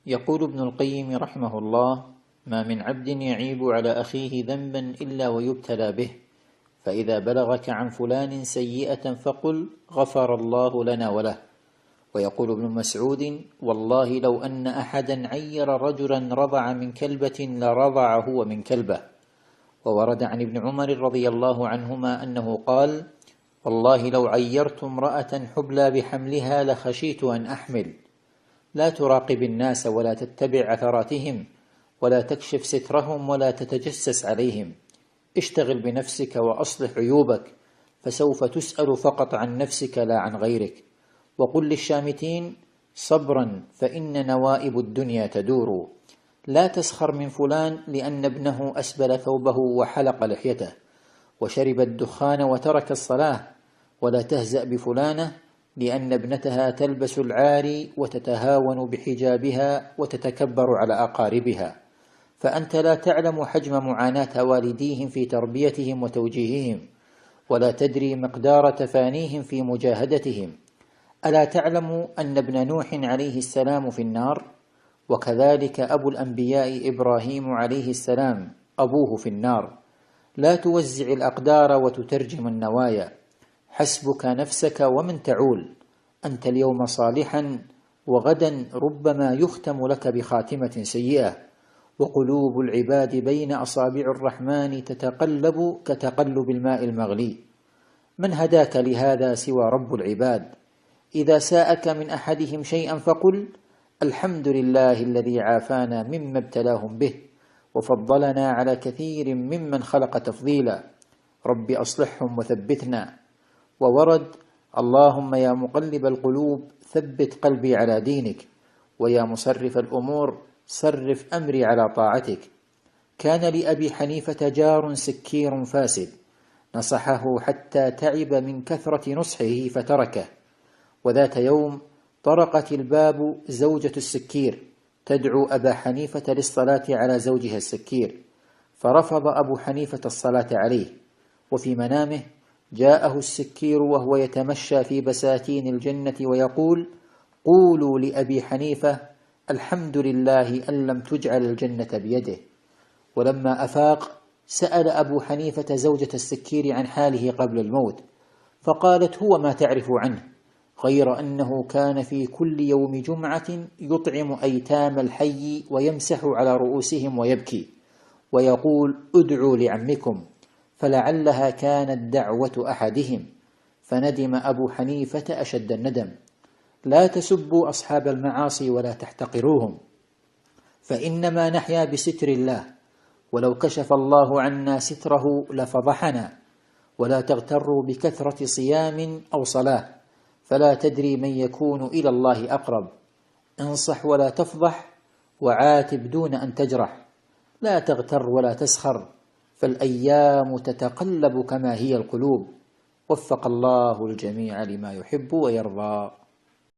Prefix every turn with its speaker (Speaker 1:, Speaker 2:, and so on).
Speaker 1: يقول ابن القيم رحمه الله: ما من عبد يعيب على أخيه ذنبا إلا ويبتلى به، فإذا بلغك عن فلان سيئة فقل غفر الله لنا وله. ويقول ابن مسعود: والله لو أن أحدا عير رجلا رضع من كلبة لرضع هو من كلبة. وورد عن ابن عمر رضي الله عنهما أنه قال: والله لو عيرت امرأة حبلى بحملها لخشيت أن أحمل. لا تراقب الناس ولا تتبع عثراتهم ولا تكشف سترهم ولا تتجسس عليهم. اشتغل بنفسك وأصلح عيوبك، فسوف تسأل فقط عن نفسك لا عن غيرك. وقل للشامتين: صبرا فإن نوائب الدنيا تدور. لا تسخر من فلان لأن ابنه أسبل ثوبه وحلق لحيته وشرب الدخان وترك الصلاة، ولا تهزأ بفلانة لأن ابنتها تلبس العاري وتتهاون بحجابها وتتكبر على أقاربها، فأنت لا تعلم حجم معاناة والديهم في تربيتهم وتوجيههم، ولا تدري مقدار تفانيهم في مجاهدتهم. ألا تعلم أن ابن نوح عليه السلام في النار؟ وكذلك أبو الأنبياء إبراهيم عليه السلام أبوه في النار. لا توزع الأقدار وتترجم النوايا، حسبك نفسك ومن تعول. أنت اليوم صالحا وغدا ربما يختم لك بخاتمة سيئة. وقلوب العباد بين أصابع الرحمن تتقلب كتقلب الماء المغلي. من هداك لهذا سوى رب العباد؟ إذا ساءك من أحدهم شيئا فقل: الحمد لله الذي عافانا مما ابتلاهم به وفضلنا على كثير ممن خلق تفضيلا. رب أصلحهم وثبتنا. وورد: اللهم يا مقلب القلوب ثبت قلبي على دينك، ويا مصرف الأمور صرف أمري على طاعتك. كان لأبي حنيفة جار سكير فاسد، نصحه حتى تعب من كثرة نصحه فتركه. وذات يوم طرقت الباب زوجة السكير تدعو أبا حنيفة للصلاة على زوجها السكير، فرفض أبو حنيفة الصلاة عليه. وفي منامه جاءه السكير وهو يتمشى في بساتين الجنة ويقول: قولوا لأبي حنيفة الحمد لله أن لم تجعل الجنة بيده. ولما أفاق سأل أبو حنيفة زوجة السكير عن حاله قبل الموت، فقالت: هو ما تعرف عنه، غير أنه كان في كل يوم جمعة يطعم أيتام الحي ويمسح على رؤوسهم ويبكي ويقول: ادعوا لعمكم، فلعلها كانت دعوة أحدهم. فندم أبو حنيفة أشد الندم. لا تسبوا أصحاب المعاصي ولا تحتقروهم، فإنما نحيا بستر الله، ولو كشف الله عنا ستره لفضحنا. ولا تغتروا بكثرة صيام أو صلاة، فلا تدري من يكون إلى الله أقرب. انصح ولا تفضح، وعاتب دون أن تجرح. لا تغتر ولا تسخر، فالأيام تتقلب كما هي القلوب. وفق الله الجميع لما يحب ويرضى.